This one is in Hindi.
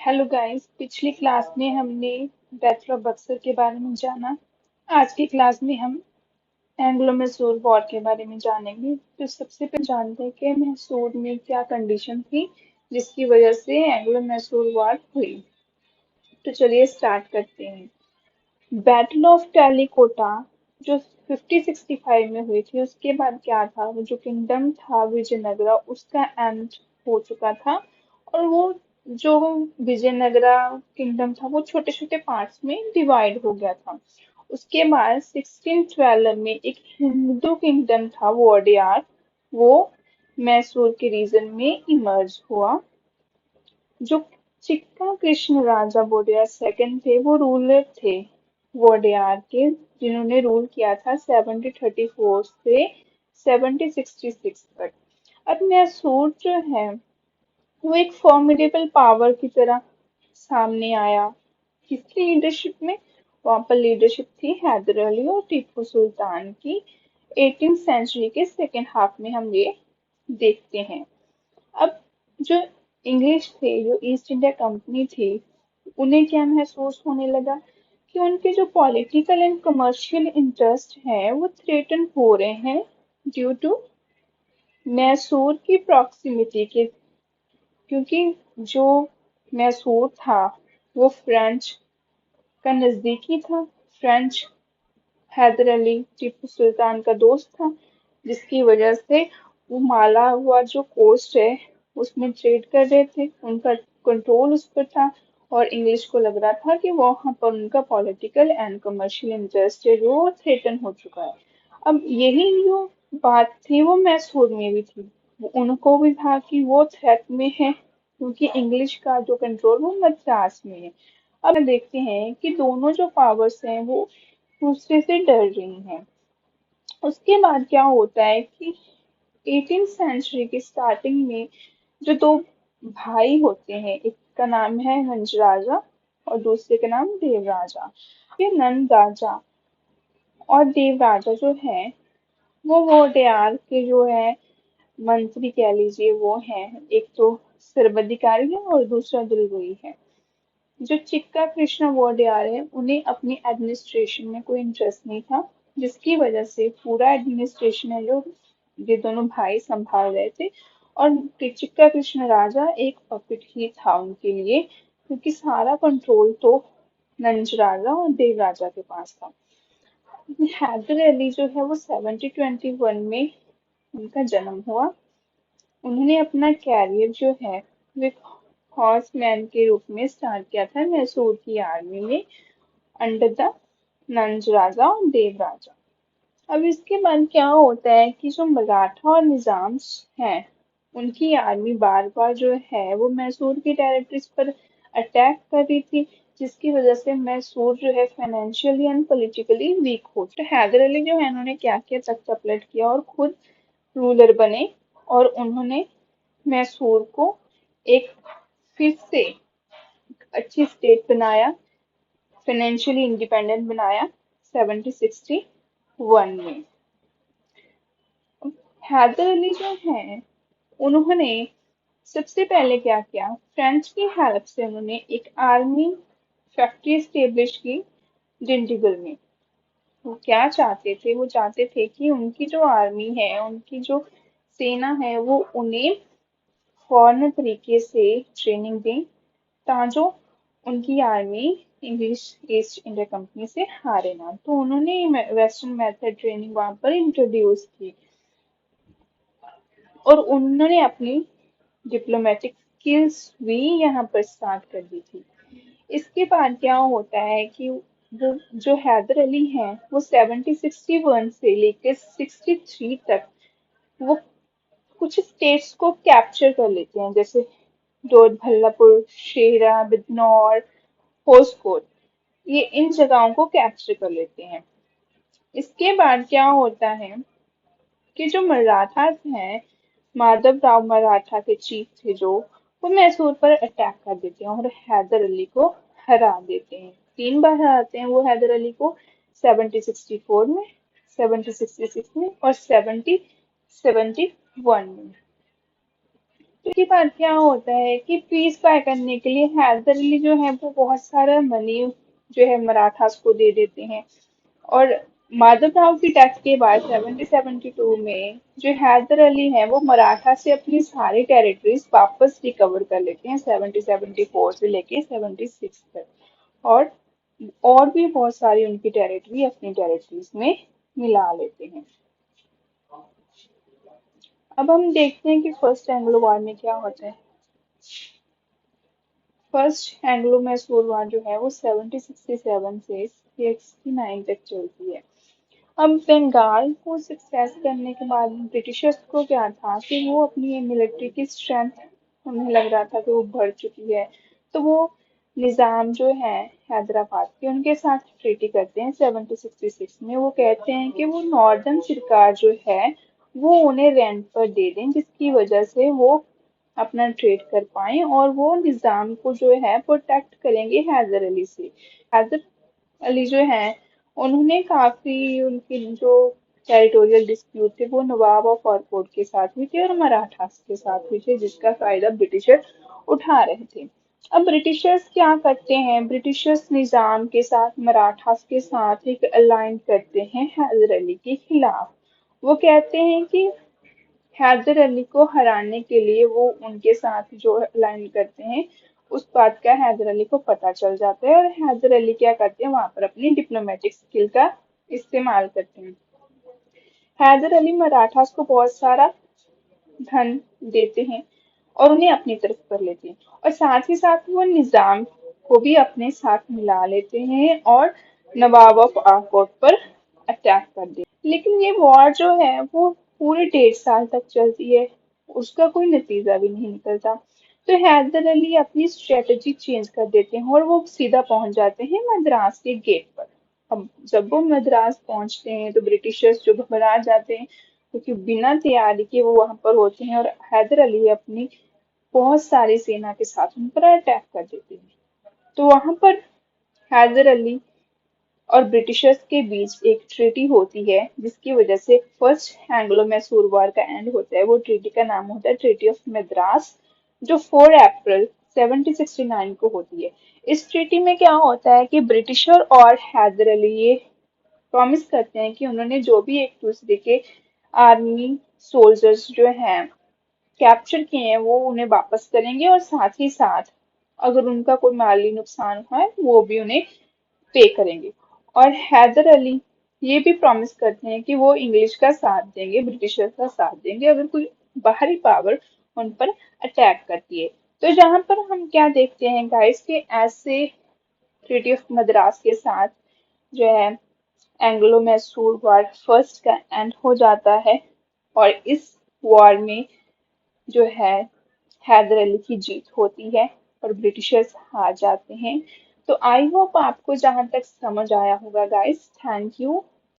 हेलो गाइस, पिछली क्लास में हमने बैटल ऑफ बक्सर के बारे में जाना। आज की क्लास में हम एंग्लो मैसूर वॉर के बारे में जानेंगे। तो सबसे पहले जानते हैं कि मैसूर में क्या कंडीशन थी जिसकी वजह से एंग्लो मैसूर वॉर हुई। तो चलिए स्टार्ट करते हैं। बैटल ऑफ टेलीकोटा जो 5065 में हुई थी, उसके बाद क्या था, वो जो किंगडम था विजयनगरा, उसका एंड हो चुका था। और वो जो विजयनगरा किंगडम था वो छोटे छोटे पार्ट्स में डिवाइड हो गया था। उसके बाद 1612 में एक हिंदू किंगडम था वोडियार, वो मैसूर के रीजन में इमर्ज हुआ। जो चिक्का कृष्ण राजा वोडेयार सेकंड थे, वो रूलर थे वोडेयार के, जिन्होंने रूल किया था 1734 से 1766 तक। अब मैसूर जो है वो एक फॉर्मिडेबल पावर की तरह सामने आया। किसकी लीडरशिप में? वहां पर लीडरशिप थी हैदर अली और टीपू सुल्तान की। 18th सेंचुरी के सेकेंड हाफ में हम ये देखते हैं। अब जो इंग्लिश थे, जो ईस्ट इंडिया कंपनी थी, उन्हें क्या महसूस होने लगा कि उनके जो पॉलिटिकल एंड कमर्शियल इंटरेस्ट हैं वो थ्रेटन हो रहे हैं ड्यू टू मैसूर की प्रॉक्सिमिटी के। क्योंकि जो मैसूर था वो फ्रेंच का नजदीकी था। फ्रेंच हैदर अली टीपू सुल्तान का दोस्त था, जिसकी वजह से वो माला हुआ जो कोस्ट है उसमें ट्रेड कर रहे थे, उनका कंट्रोल उस पर था। और इंग्लिश को लग रहा था कि वहां पर उनका पॉलिटिकल एंड कमर्शियल इंटरेस्ट है जो थ्रेटन हो चुका है। अब यही जो बात थी वो मैसूर में भी थी। उनको भी था कि वो थ्रेट में है, क्योंकि इंग्लिश का जो कंट्रोल वो मद्रास में है। अब देखते हैं कि दोनों जो पावर्स हैं वो दूसरे से डर रही हैं। उसके बाद क्या होता है कि 18th सेंचुरी की स्टार्टिंग में जो दो भाई होते हैं, एक का नाम है हंस राजा और दूसरे का नाम देव राजा। ये नंद राजा और देव राजा जो है वो वोडेयार के जो है मंत्री कह लीजिए वो हैं। एक तो सर्वाधिकारी है और दूसरा दिलरुई है। जो चिक्का कृष्णा वोडेयार है, उन्हें अपनी एडमिनिस्ट्रेशन में कोई इंटरेस्ट नहीं था, जिसकी वजह से पूरा एडमिनिस्ट्रेशन है जो ये दोनों भाई संभाल रहे थे। और चिक्का कृष्ण राजा एक पपेट ही था उनके लिए, क्योंकि सारा कंट्रोल तो नंज राजा और देव राजा के पास था। हैदर अली जो है वो 1721 में उनका जन्म हुआ। उन्होंने अपना कैरियर जो है वो एक हॉर्समैन के रूप में स्टार्ट किया था मैसूर की आर्मी में, अंडर द नंज राजा और देव राजा। अब इसके बाद क्या होता है कि जो मराठा और निजाम हैं, उनकी आर्मी बार बार जो है वो मैसूर की टेरिटरीज पर अटैक कर रही थी, जिसकी वजह से मैसूर जो है फाइनेंशियली एंड पॉलिटिकली वीक हो। तो हैदर अली जो है उन्होंने क्या किया, तख्ता पलट किया और खुद रूलर बने। और उन्होंने मैसूर को एक फिर से अच्छी स्टेट बनाया, फाइनेंशियली इंडिपेंडेंट बनाया 1761 में। हैदर अली जो हैं उन्होंने सबसे पहले क्या किया, फ्रेंच की हेल्प से उन्होंने एक आर्मी फैक्ट्री स्टेब्लिश की डिंडीगुल में। वो क्या चाहते थे, वो चाहते थे कि उनकी जो आर्मी है, उनकी जो सेना है, वो उन्हें फौरन तरीके से ट्रेनिंग दें, ताजो उनकी army English east India company से हारे ना। तो उन्होंने वेस्टर्न मेथड ट्रेनिंग वहां पर इंट्रोड्यूस की और उन्होंने अपनी डिप्लोमेटिक स्किल्स भी यहाँ पर स्टार्ट कर दी थी। इसके बाद क्या होता है कि वो जो हैदर अली हैं वो 1761 से लेकर 63 तक वो कुछ स्टेट्स को कैप्चर कर लेते हैं, जैसे दोद भल्लापुर, शेरा, बिजनौर, होसकोट। ये इन जगहों को कैप्चर कर लेते हैं। इसके बाद क्या होता है कि जो मराठास हैं, माधव राव मराठा के चीफ थे जो, वो मैसूर पर अटैक कर देते हैं और हैदर अली को हरा देते हैं। 3 बार हराते हैं वो हैदर अली को, 1764 में, 1766 में और 1771 में। तो इसके बाद क्या होता है कि पीस बाय करने के लिए हैदर अली जो है वो बहुत सारा मनी जो है मराठास को दे देते हैं। और माधवराव की डेथ के बाद 1772 में जो हैदर अली है वो मराठा से अपनी सारी टेरिटरीज वापस रिकवर कर लेते हैं 1774 से लेके 76 तक। और और भी बहुत सारी उनकी टेरिटरी अपनी टेरिटरीज में मिला लेते हैं। अब हम देखते हैं कि फर्स्ट एंग्लो वॉर में क्या होता है। फर्स्ट एंग्लो मैसूर वॉर जो है वो 1767 से 69 तक चलती है। अब बंगाल को सक्सेस करने के बाद ब्रिटिशर्स को क्या था कि वो अपनी मिलिट्री की स्ट्रेंथ, उन्हें लग रहा था कि वो बढ़ चुकी है, तो वो निजाम जो है हैदराबाद के उनके साथ ट्रीटी करते हैं 1766 में। वो कहते हैं कि वो नॉर्दर्न सरकार जो है वो उन्हें रेंट पर दे दें, जिसकी वजह से वो अपना ट्रेड कर पाए और वो निजाम को जो है प्रोटेक्ट करेंगे हैदर अली से। हैदर अली जो है उन्होंने काफी उनकी जो टेरिटोरियल डिस्प्यूट थे वो नवाब ऑफ ऑरकोट के साथ हुई थी और मराठास के साथ हुई थी, जिसका फायदा ब्रिटिशर उठा रहे थे। अब ब्रिटिशर्स क्या करते हैं, ब्रिटिशर्स निजाम के साथ मराठास के साथ एक अलाइन करते हैं हैदर अली के खिलाफ। वो कहते हैं कि हैदर अली को हराने के लिए वो उनके साथ जो अलाइन करते हैं, उस बात का हैदर अली को पता चल जाता है और हैदर अली क्या करते हैं वहां पर अपनी डिप्लोमेटिक स्किल का इस्तेमाल करते हैं। हैदर अली मराठास को बहुत सारा धन देते हैं और उन्हें अपनी तरफ कर लेते हैं, और साथ ही साथ वो निजाम को भी अपने साथ मिला लेते हैं और नवाब ऑफ आकोट पर अटैक कर देते हैं। लेकिन ये वॉर जो है वो पूरे 1.5 साल तक चलती है, उसका कोई नतीजा भी नहीं निकलता। तो हैदर अली अपनी स्ट्रेटजी चेंज कर देते हैं और वो सीधा पहुंच जाते हैं मद्रास के गेट पर। अब जब वो मद्रास पहुंचते हैं तो ब्रिटिशर्स जो घबरा जाते हैं, क्योंकि बिना तैयारी के वो वहां पर होते हैं और हैदर अली अपनी बहुत सारी सेना के साथ उन पर अटैक कर देते हैं। तो वहां पर हैदर अली और ब्रिटिशर्स के बीच एक ट्रीटी होती है, जिसकी वजह से फर्स्ट एंग्लो मैसूर वॉर का एंड होता है। वो ट्रीटी का नाम होता है ट्रीटी ऑफ मद्रास, जो 4 अप्रैल 1769 को होती है। इस ट्रीटी में क्या होता है कि ब्रिटिशर और हैदर अली ये प्रॉमिस करते हैं कि उन्होंने जो भी एक दूसरे के आर्मी सोल्जर्स जो हैं कैप्चर किए हैं वो उन्हें वापस करेंगे, और साथ ही साथ अगर उनका कोई माली नुकसान हुआ है वो भी उन्हें पे करेंगे। और हैदर अली ये भी प्रॉमिस करते हैं कि वो इंग्लिश का साथ देंगे, ब्रिटिशर का साथ देंगे अगर कोई बाहरी पावर उन पर अटैक करती है। तो जहां पर हम क्या देखते हैं गाइस कि ऐसे ट्रीटी ऑफ मद्रास के साथ जो है एंग्लो मैसूर वॉर फर्स्ट का एंड हो जाता है, और इस वॉर में जो है हैदर अली की जीत होती है और ब्रिटिशर्स हार जाते हैं। तो आई होप आपको जहां तक समझ आया होगा गाइस। Thank you.